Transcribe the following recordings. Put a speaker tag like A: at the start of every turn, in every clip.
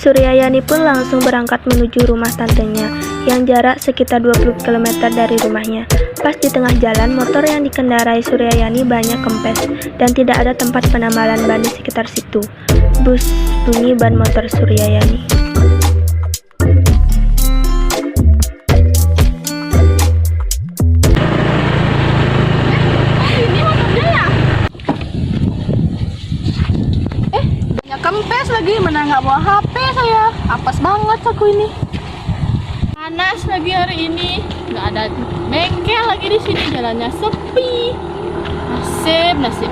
A: Suryayani pun langsung berangkat menuju rumah tantenya yang jarak sekitar 20 km dari rumahnya. Pas di tengah jalan, motor yang dikendarai Suryayani banyak kempes dan tidak ada tempat penambalan ban di sekitar situ. Bus bunyi ban motor Suryayani.
B: Kempes lagi, mana nggak bawa HP saya. Apes banget aku ini. Panas lagi hari ini, nggak ada bengkel lagi di sini, jalannya sepi. Nasib.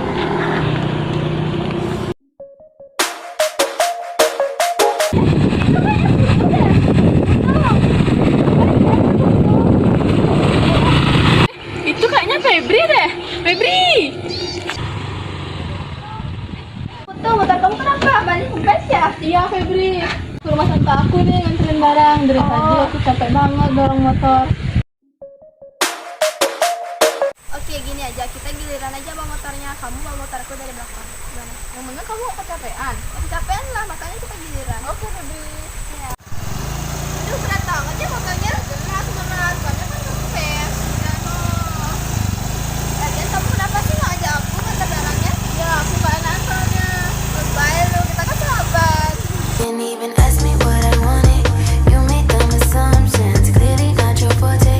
B: Itu kayaknya Febri deh, Febri. Tuh, motor kamu kenapa? Banyak kempes ya? Iya, Febri. Ke rumah tante aku nih nganterin barang. Dari tadi aku capek banget dorong motor.
C: Oke, gini aja, kita giliran aja bawa motornya. Kamu bawa motorku dari belakang. Gimana?
B: Yang bener kamu kecapean?
C: Kecapean lah, makanya kita giliran.
B: Oke, Febri.
C: Ya. Aduh, berat banget ya motornya. Berat, soalnya kan kempes. Ya, no. Lagian kamu kenapa sih nggak ajak aku ngantar barangnya? Ya, aku nggak enak soalnya. Bye lu, kita kan sahabat.
D: Didn't even ask me what I wanted. You made dumb assumptions, clearly not your forte.